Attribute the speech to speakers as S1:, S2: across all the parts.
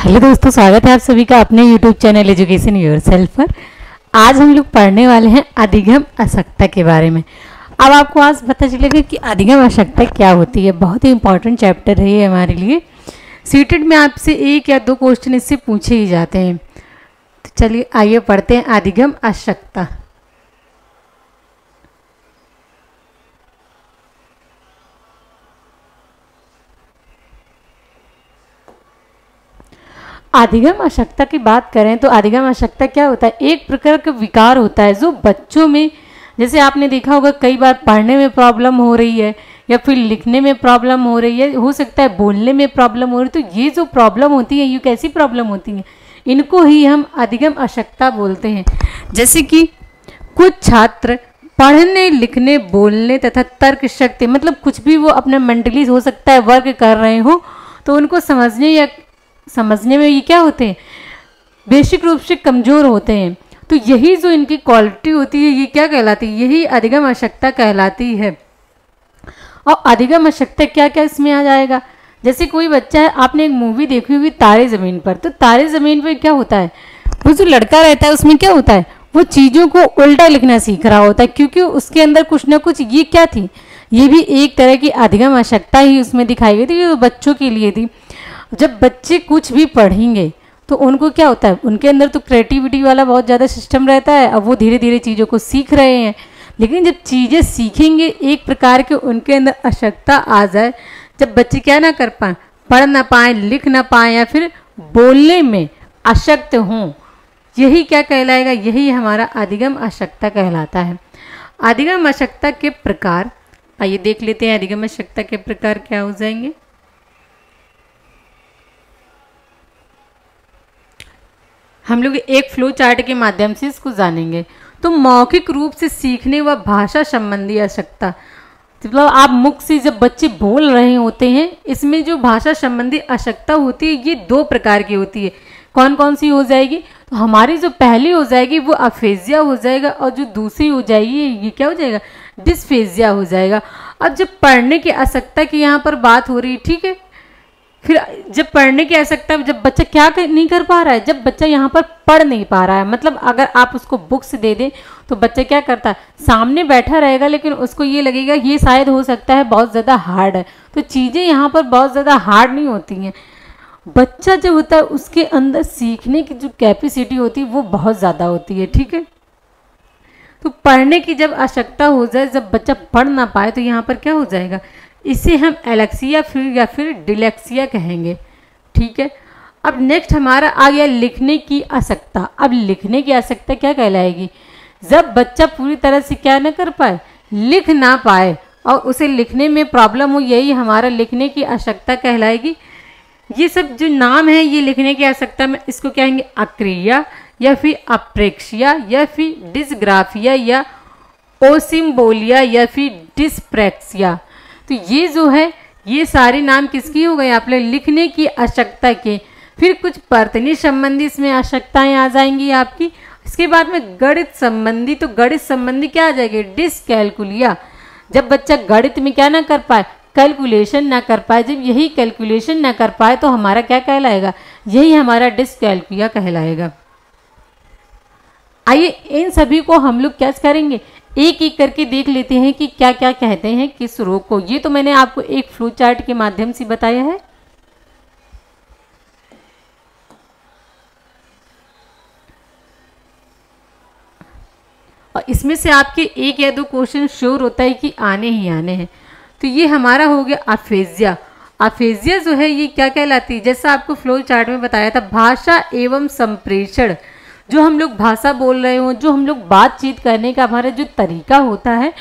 S1: Hello दोस्तों, स्वागत है आप सभी का अपने यूट्यूब चैनल एजुकेशन योरसेल्फ पर। आज हम लोग पढ़ने वाले हैं अधिगम अशक्तता के बारे में। अब आपको आज पता चलेगा कि अधिगम अशक्तता क्या होती है। बहुत ही इंपॉर्टेंट चैप्टर है ये हमारे लिए। सीटेट में आपसे एक या दो क्वेश्चन इससे पूछे ही जाते हैं। तो चलिए आइए पढ़ते हैं अधिगम अशक्तता। अधिगम अशक्तता की बात करें तो अधिगम अशक्तता क्या होता है? एक प्रकार का विकार होता है जो बच्चों में, जैसे आपने देखा होगा कई बार पढ़ने में प्रॉब्लम हो रही है या फिर लिखने में प्रॉब्लम हो रही है, हो सकता है बोलने में प्रॉब्लम हो रही है। तो ये जो प्रॉब्लम होती है ये कैसी प्रॉब्लम होती है, इनको ही हम अधिगम अशक्तता बोलते हैं। जैसे कि कुछ छात्र पढ़ने लिखने बोलने तथा तर्क शक्ति, मतलब कुछ भी वो अपने मेंटली हो सकता है वर्क कर रहे हो, तो उनको समझने में ये क्या होते हैं, बेसिक रूप से कमज़ोर होते हैं। तो यही जो इनकी क्वालिटी होती है ये क्या कहलाती है, यही अधिगम अशक्तता कहलाती है। और अधिगम अशक्तता क्या क्या इसमें आ जाएगा, जैसे कोई बच्चा है, आपने एक मूवी देखी होगी तारे ज़मीन पर। तो तारे ज़मीन पर क्या होता है, वो जो लड़का रहता है उसमें क्या होता है, वो चीज़ों को उल्टा लिखना सीख रहा होता है, क्योंकि उसके अंदर कुछ ना कुछ ये क्या थी, ये भी एक तरह की अधिगम अशक्तता ही उसमें दिखाई गई थी, जो बच्चों के लिए थी। जब बच्चे कुछ भी पढ़ेंगे तो उनको क्या होता है, उनके अंदर तो क्रिएटिविटी वाला बहुत ज़्यादा सिस्टम रहता है। अब वो धीरे धीरे चीज़ों को सीख रहे हैं, लेकिन जब चीज़ें सीखेंगे एक प्रकार के उनके अंदर अशक्तता आ जाए, जब बच्चे क्या ना कर पाएँ, पढ़ ना पाएँ, लिख ना पाएँ या फिर बोलने में अशक्त हों, यही क्या कहलाएगा, यही हमारा अधिगम अशक्तता कहलाता है। अधिगम अशक्तता के प्रकार आइए देख लेते हैं। अधिगम अशक्तता के प्रकार क्या हो जाएंगे। हम लोग एक फ्लो चार्ट के माध्यम से इसको जानेंगे। तो मौखिक रूप से सीखने व भाषा संबंधी अशक्तता, मतलब आप मुख से जब बच्चे बोल रहे होते हैं, इसमें जो भाषा संबंधी अशक्तता होती है ये दो प्रकार की होती है। कौन कौन सी हो जाएगी, तो हमारी जो पहली हो जाएगी वो अफेजिया हो जाएगा, और जो दूसरी हो जाएगी ये क्या हो जाएगा, डिस्फेजिया हो जाएगा। अब जब पढ़ने की अशक्तता की यहाँ पर बात हो रही है, ठीक है, फिर जब पढ़ने की अशक्तता, जब बच्चा क्या नहीं कर पा रहा है, जब बच्चा यहाँ पर पढ़ नहीं पा रहा है, मतलब अगर आप उसको बुक्स दे दें तो बच्चा क्या करता है, सामने बैठा रहेगा लेकिन उसको ये लगेगा ये शायद हो सकता है बहुत ज़्यादा हार्ड है। तो चीज़ें यहाँ पर बहुत ज़्यादा हार्ड नहीं होती हैं। बच्चा जो होता है उसके अंदर सीखने की जो कैपेसिटी होती है वो बहुत ज़्यादा होती है, ठीक है। तो पढ़ने की जब अशक्तता हो जाए, जब बच्चा पढ़ ना पाए, तो यहाँ पर क्या हो जाएगा, इसे हम एलेक्सिया या फिर डिलेक्सिया कहेंगे, ठीक है। अब नेक्स्ट हमारा आ गया लिखने की अशक्तता। अब लिखने की अशक्तता क्या कहलाएगी, जब बच्चा पूरी तरह से क्या ना कर पाए, लिख ना पाए और उसे लिखने में प्रॉब्लम हो, यही हमारा लिखने की अशक्तता कहलाएगी। ये सब जो नाम है ये लिखने की अशक्तता में, इसको कहेंगे अक्रिया या फिर अप्रेक्सिया या फिर डिसग्राफिया या ओसिम्बोलिया या फिर डिस्प्रैक्सिया। तो ये जो है ये सारे नाम किसकी हो गए, आप लोग लिखने की अशक्तता के। फिर कुछ पठनी संबंधी इसमें अशक्तताएं आ जाएंगी आपकी। इसके बाद में गणित संबंधी, तो गणित संबंधी क्या आ जाएगी, डिसकैलकुलिया। जब बच्चा गणित में क्या ना कर पाए, कैलकुलेशन ना कर पाए, जब यही कैलकुलेशन ना कर पाए तो हमारा क्या कहलाएगा, यही हमारा डिसकैलकुलिया कहलाएगा। आइए इन सभी को हम लोग क्या करेंगे, एक एक करके देख लेते हैं कि क्या क्या कहते हैं किस रोग को। ये तो मैंने आपको एक फ्लो चार्ट के माध्यम से बताया है। और इसमें से आपके एक या दो क्वेश्चन श्योर होता है कि आने ही आने हैं। तो ये हमारा हो गया अफेजिया। अफेजिया जो है ये क्या कहलाती है, जैसा आपको फ्लो चार्ट में बताया था, भाषा एवं संप्रेषण। जो हम लोग भाषा बोल रहे हो, जो हम लोग बातचीत करने का हमारा जो तरीका होता है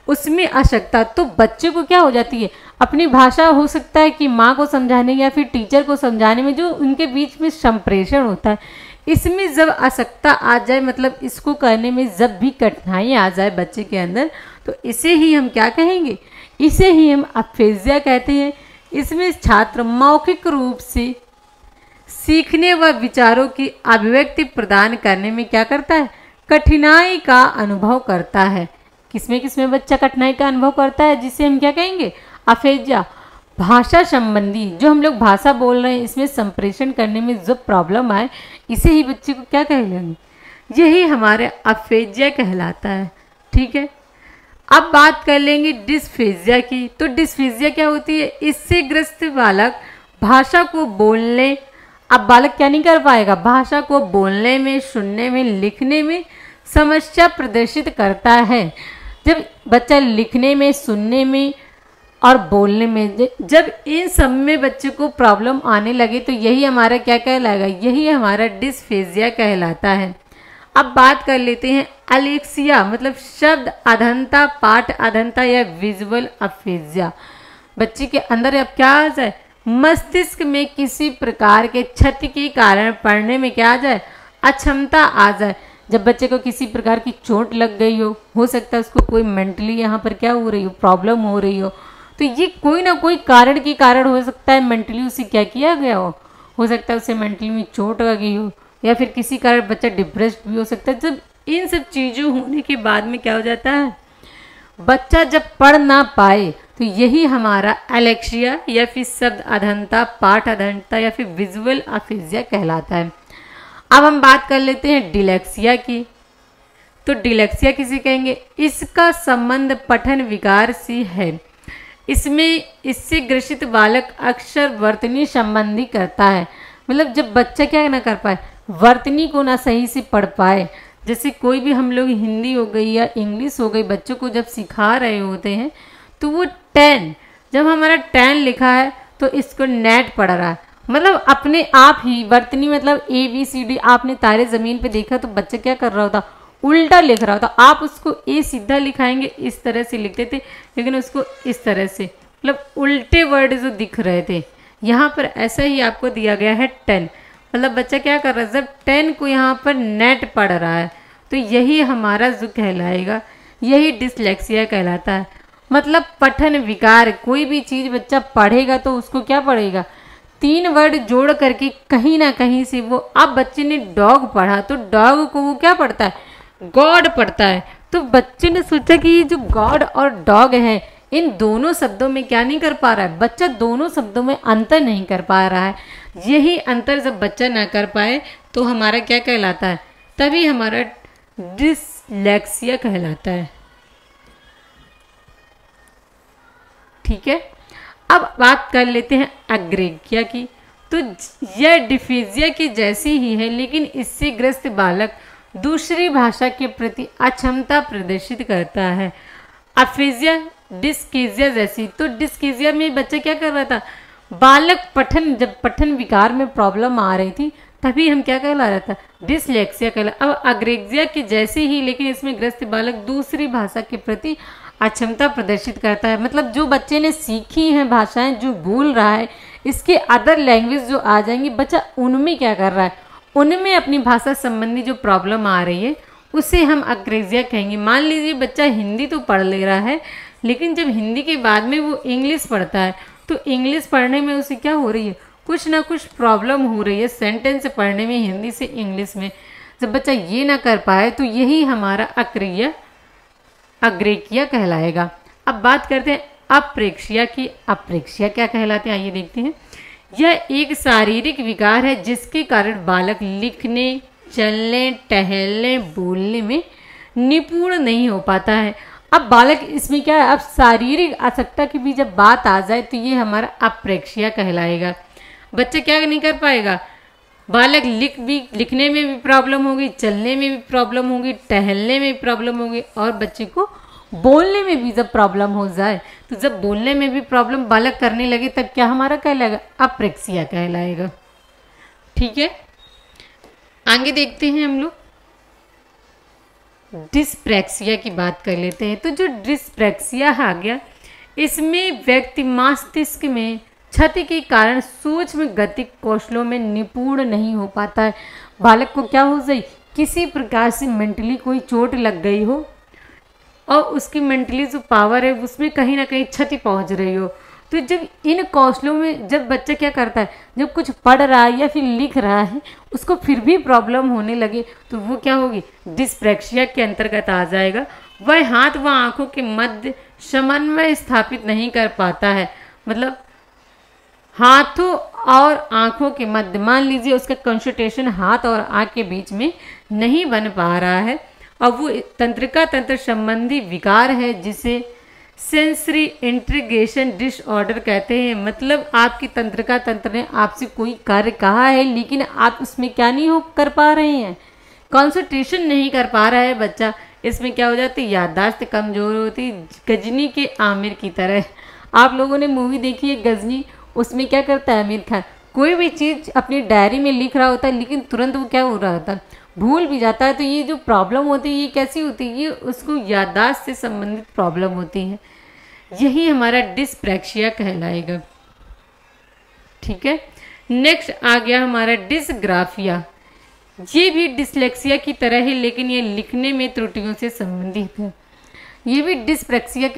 S1: उसमें अशक्तता, तो बच्चे को क्या हो जाती है, अपनी भाषा हो सकता है कि माँ को समझाने या फिर टीचर को समझाने में जो उनके बीच में संप्रेषण होता है, इसमें जब अशक्तता आ जाए, मतलब इसको करने में जब भी कठिनाई आ जाए बच्चे के अंदर, तो इसे ही हम क्या कहेंगे, इसे ही हम अफेजिया कहते हैं। इसमें छात्र मौखिक रूप से सीखने व विचारों की अभिव्यक्ति प्रदान करने में क्या करता है, कठिनाई का अनुभव करता है। किसमें बच्चा कठिनाई का अनुभव करता है, जिसे हम क्या कहेंगे, अफेजिया। भाषा संबंधी, जो हम लोग भाषा बोल रहे हैं इसमें संप्रेषण करने में जो प्रॉब्लम आए, इसे ही बच्चे को क्या कहलेंगे, यही हमारे अफेजिया कहलाता है। ठीक है, अब बात कर लेंगे डिस्फेजिया की। तो डिस्फेजिया क्या होती है, इससे ग्रस्त बालक भाषा को बोलने, अब बालक क्या नहीं कर पाएगा, भाषा को बोलने में, सुनने में, लिखने में समस्या प्रदर्शित करता है। जब बच्चा लिखने में, सुनने में और बोलने में, जब इन सब में बच्चे को प्रॉब्लम आने लगे तो यही हमारा क्या कहलाएगा, यही हमारा डिस्फेजिया कहलाता है। अब बात कर लेते हैं अलेक्सिया, मतलब शब्द अधनता, पाठ अधनता या विजुअल अफेजिया। बच्चे के अंदर अब क्या आ जाए, मस्तिष्क में किसी प्रकार के क्षति के कारण पढ़ने में क्या आ जाए, अक्षमता आ जाए। जब बच्चे को किसी प्रकार की चोट लग गई हो सकता है उसको कोई मेंटली यहाँ पर क्या हो रही हो, प्रॉब्लम हो रही तो ये कोई ना कोई कारण के कारण हो सकता है मेंटली उसे क्या किया गया हो सकता है उसे मेंटली में चोट लगी हो, या फिर किसी कारण बच्चा डिप्रेस्ड भी हो सकता है। जब इन सब चीज़ों होने के बाद में क्या हो जाता है, बच्चा जब पढ़ ना पाए तो यही हमारा एलेक्सिया या फिर शब्द अधनता, पाठ अधनता या फिर विजुअल अफेजिया कहलाता है। अब हम बात कर लेते हैं डिलेक्सिया की। तो डिलेक्सिया किसे कहेंगे, इसका संबंध पठन विकार से है। इसमें इससे ग्रसित बालक अक्सर वर्तनी संबंधी करता है, मतलब जब बच्चा क्या ना कर पाए, वर्तनी को ना सही से पढ़ पाए। जैसे कोई भी हम लोग हिंदी हो गई या इंग्लिश हो गई, बच्चों को जब सिखा रहे होते हैं तो वो 10, जब हमारा 10 लिखा है तो इसको नेट पढ़ रहा है, मतलब अपने आप ही वर्तनी, मतलब ABCD आपने तारे ज़मीन पे देखा तो बच्चा क्या कर रहा होता, उल्टा लिख रहा होता। आप उसको ए सीधा लिखाएंगे इस तरह से लिखते थे, लेकिन उसको इस तरह से, मतलब उल्टे वर्ड जो दिख रहे थे। यहाँ पर ऐसा ही आपको दिया गया है 10, मतलब बच्चा क्या कर रहा है, जब 10 को यहाँ पर नेट पढ़ रहा है तो यही हमारा जो कहलाएगा, यही डिसलेक्सिया कहलाता है। मतलब पठन विकार, कोई भी चीज़ बच्चा पढ़ेगा तो उसको क्या पढ़ेगा, 3 वर्ड जोड़ करके कहीं ना कहीं से वो, अब बच्चे ने डॉग पढ़ा तो डॉग को वो क्या पढ़ता है, गॉड पढ़ता है। तो बच्चे ने सोचा कि ये जो गॉड और डॉग है, इन दोनों शब्दों में क्या नहीं कर पा रहा है, बच्चा दोनों शब्दों में अंतर नहीं कर पा रहा है। यही अंतर जब बच्चा ना कर पाए तो हमारा क्या कहलाता है, तभी हमारा डिसलेक्सिया कहलाता है। ठीक है, अब बात कर लेते हैं अग्रेगिया की। तो यह डिफेजिया की जैसी ही है, लेकिन इससे ग्रस्त बालक दूसरी भाषा के प्रति अक्षमता प्रदर्शित करता है। अफेजिया डिस्केजिया जैसी। तो डिस्केजिया में बच्चा क्या कर रहा था, बालक पठन, जब पठन विकार में प्रॉब्लम आ रही थी तभी हम क्या कहला रहा था, डिसलेक्सिया कहला। अब अग्रेगिया की जैसे ही, लेकिन इसमें ग्रस्त बालक दूसरी भाषा के प्रति अक्षमता प्रदर्शित करता है। मतलब जो बच्चे ने सीखी हैं भाषाएं, जो बोल रहा है, इसके अदर लैंग्वेज जो आ जाएंगी, बच्चा उनमें क्या कर रहा है, उनमें अपनी भाषा संबंधी जो प्रॉब्लम आ रही है उसे हम अग्रेजिया कहेंगे। मान लीजिए बच्चा हिंदी तो पढ़ ले रहा है, लेकिन जब हिंदी के बाद में वो इंग्लिश पढ़ता है तो इंग्लिश पढ़ने में उसे क्या हो रही है, कुछ ना कुछ प्रॉब्लम हो रही है सेंटेंस पढ़ने में, हिंदी से इंग्लिश में। जब बच्चा ये ना कर पाए तो यही हमारा अग्रेकिया कहलाएगा। अब बात करते हैं अप्रेक्ष्या की। अप्रेक्ष्या क्या कहलाते हैं, आइए देखते हैं। यह एक शारीरिक विकार है जिसके कारण बालक लिखने, चलने, टहलने, बोलने में निपुण नहीं हो पाता है। अब बालक इसमें क्या है, अब शारीरिक आवश्यकता की भी जब बात आ जाए तो ये हमारा अप्रेक्ष्या कहलाएगा। बच्चा क्या नहीं कर पाएगा, बालक लिखने में भी प्रॉब्लम होगी, चलने में भी प्रॉब्लम होगी, टहलने में भी प्रॉब्लम होगी, और बच्चे को बोलने में भी जब प्रॉब्लम हो जाए, तो जब बोलने में भी प्रॉब्लम बालक करने लगे तब क्या हमारा कहलाएगा, अप्रेक्सिया कहलाएगा। ठीक है, आगे देखते हैं हम लोग डिस्प्रैक्सिया की बात कर लेते हैं। तो जो डिस्प्रैक्सिया आ गया, इसमें व्यक्ति मस्तिष्क में क्षति के कारण सूक्ष्म गतिक कौशलों में निपुण नहीं हो पाता है। बालक को क्या हो जाए, किसी प्रकार से मेंटली कोई चोट लग गई हो और उसकी मेंटली जो पावर है उसमें कहीं ना कहीं क्षति पहुंच रही हो, तो जब इन कौशलों में जब बच्चा क्या करता है, जब कुछ पढ़ रहा है या फिर लिख रहा है उसको फिर भी प्रॉब्लम होने लगे, तो वो क्या होगी, डिस्प्रैक्सिया के अंतर्गत आ जाएगा। वह हाथ व आंखों के मध्य समन्वय स्थापित नहीं कर पाता है। मतलब हाथों और आँखों के मध्य, मान लीजिए उसका कंसंट्रेशन हाथ और आँख के बीच में नहीं बन पा रहा है और वो तंत्रिका तंत्र संबंधी विकार है जिसे सेंसरी इंटीग्रेशन डिसऑर्डर कहते हैं। मतलब आपकी तंत्रिका तंत्र ने आपसे कोई कार्य कहा है लेकिन आप उसमें क्या नहीं हो कर पा रहे हैं, कंसंट्रेशन नहीं कर पा रहा है बच्चा। इसमें क्या हो जाती है, याददाश्त कमजोर होती, गजनी के आमिर की तरह। आप लोगों ने मूवी देखी है गजनी, उसमें क्या करता है आमिर खान, कोई भी चीज़ अपनी डायरी में लिख रहा होता है लेकिन तुरंत वो क्या हो रहा होता है, भूल भी जाता है। तो ये जो प्रॉब्लम होती है ये कैसी होती है, ये उसको याददाश्त से संबंधित प्रॉब्लम होती है। यही हमारा डिस्प्रैक्सिया कहलाएगा। ठीक है, नेक्स्ट आ गया हमारा डिसग्राफिया। ये भी डिसलेक्सिया की तरह है लेकिन ये लिखने में त्रुटियों से संबंधित है। ये भी डिस्प्रैक्सिया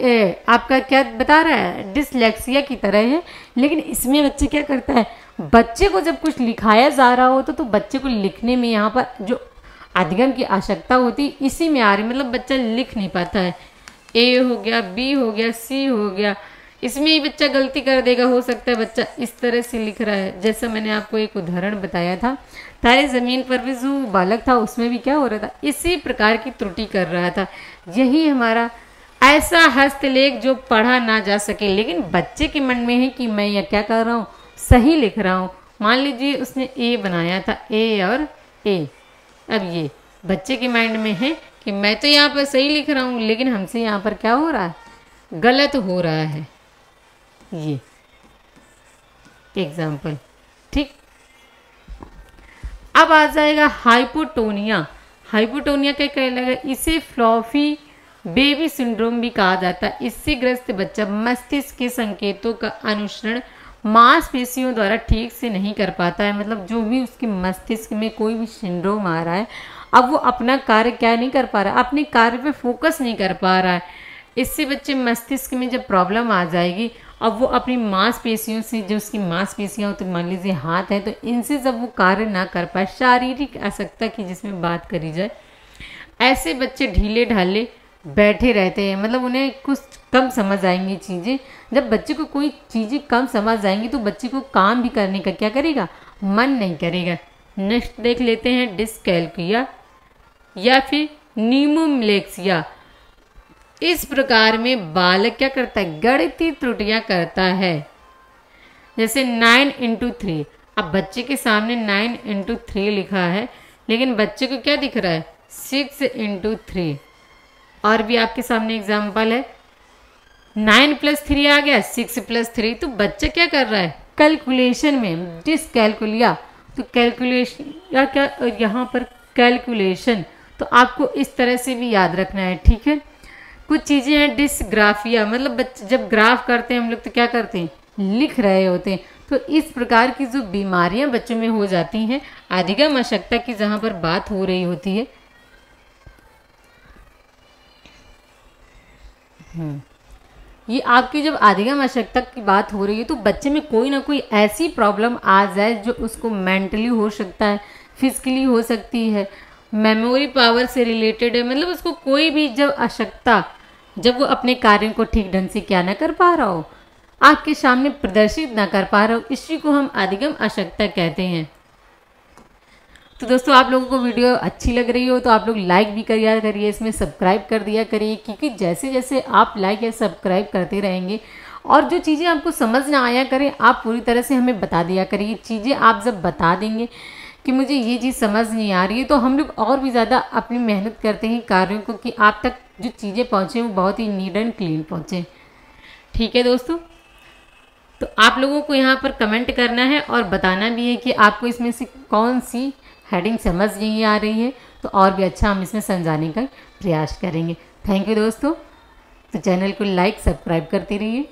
S1: आपका क्या बता रहा है, डिसलेक्सिया की तरह है, लेकिन इसमें बच्चे क्या करता है, बच्चे को जब कुछ लिखाया जा रहा हो तो बच्चे को लिखने में यहाँ पर जो अधिगम की आवश्यकता होती है इसी में आ रही, मतलब बच्चा लिख नहीं पाता है। ए हो गया, बी हो गया, सी हो गया, इसमें ही बच्चा गलती कर देगा। हो सकता है बच्चा इस तरह से लिख रहा है, जैसा मैंने आपको एक उदाहरण बताया था, तारे ज़मीन पर भी जो बालक था उसमें भी क्या हो रहा था, इसी प्रकार की त्रुटि कर रहा था। यही हमारा ऐसा हस्तलेख जो पढ़ा ना जा सके लेकिन बच्चे के मन में है कि मैं यह क्या कर रहा हूँ, सही लिख रहा हूँ। मान लीजिए उसने ए बनाया था, ए और ए, अब ये बच्चे के माइंड में है कि मैं तो यहाँ पर सही लिख रहा हूँ लेकिन हमसे यहाँ पर क्या हो रहा है, गलत हो रहा है। ये एग्जाम्पल। ठीक, अब आ जाएगा हाइपोटोनिया। हाइपोटोनिया क्या कहलाएगा, इसे फ्लॉफी बेबी सिंड्रोम भी कहा जाता है। इससे ग्रस्त बच्चा मस्तिष्क के संकेतों का अनुसरण मांसपेशियों द्वारा ठीक से नहीं कर पाता है। मतलब जो भी उसके मस्तिष्क में कोई भी सिंड्रोम आ रहा है, अब वो अपना कार्य क्या नहीं कर पा रहा है, अपने कार्य पे फोकस नहीं कर पा रहा है। इससे बच्चे मस्तिष्क में जब प्रॉब्लम आ जाएगी, अब वो अपनी मांसपेशियों से, जो उसकी मांसपेशियाँ होती, मान लीजिए हाथ है, तो इनसे जब वो कार्य ना कर पाए, शारीरिक आवश्यकता की जिसमें बात करी जाए, ऐसे बच्चे ढीले ढाले बैठे रहते हैं। मतलब उन्हें कुछ कम समझ आएंगी चीज़ें। जब बच्चे को कोई चीज़ें कम समझ आएंगी तो बच्चे को काम भी करने का क्या करेगा, मन नहीं करेगा। नेक्स्ट देख लेते हैं डिसकैल्कुलिया या फिर नीमोलेक्सिया। इस प्रकार में बालक क्या करता है, गणितीय त्रुटियां करता है। जैसे 9 × 3, अब बच्चे के सामने 9 × 3 लिखा है लेकिन बच्चे को क्या दिख रहा है, 6 × 3। और भी आपके सामने एग्जाम्पल है, 9 + 3 आ गया, 6 + 3। तो बच्चा क्या कर रहा है, कैलकुलेशन में डिसकैल्कुलिया। तो कैलकुलेशन या क्या यहाँ पर कैलकुलेशन, तो आपको इस तरह से भी याद रखना है। ठीक है, कुछ चीज़ें हैं डिसग्राफिया, मतलब बच्चे जब ग्राफ करते हैं हम लोग तो क्या करते हैं, लिख रहे होते हैं। तो इस प्रकार की जो बीमारियां बच्चों में हो जाती हैं, अधिगम आवश्यकता की जहाँ पर बात हो रही होती है, ये आपकी जब अधिगम आवश्यकता की बात हो रही है तो बच्चे में कोई ना कोई ऐसी प्रॉब्लम आ जाए जो उसको मेंटली हो सकता है, फिजिकली हो सकती है, मेमोरी पावर से रिलेटेड है। मतलब उसको कोई भी जब आवश्यकता, जब वो अपने कार्यों को ठीक ढंग से क्या ना कर पा रहा हो, आपके सामने प्रदर्शित ना कर पा रहा हो, इसी को हम अधिगम आवश्यकता कहते हैं। तो दोस्तों आप लोगों को वीडियो अच्छी लग रही हो तो आप लोग लाइक भी करिए करिए, इसमें सब्सक्राइब कर दिया करिए, क्योंकि जैसे जैसे आप लाइक या सब्सक्राइब करते रहेंगे और जो चीज़ें आपको समझ ना आया करें आप पूरी तरह से हमें बता दिया करिए। चीज़ें आप जब बता देंगे कि मुझे ये चीज़ समझ नहीं आ रही है, तो हम लोग और भी ज़्यादा अपनी मेहनत करते हैं कार्यों को कि आप तक जो चीज़ें पहुँचें वो बहुत ही नीट एंड क्लीन पहुँचें। ठीक है दोस्तों, तो आप लोगों को यहाँ पर कमेंट करना है और बताना भी है कि आपको इसमें से कौन सी हेडिंग समझ नहीं आ रही है, तो और भी अच्छा हम इसमें समझाने का प्रयास करेंगे। थैंक यू दोस्तों, तो चैनल को लाइक सब्सक्राइब करते रहिए।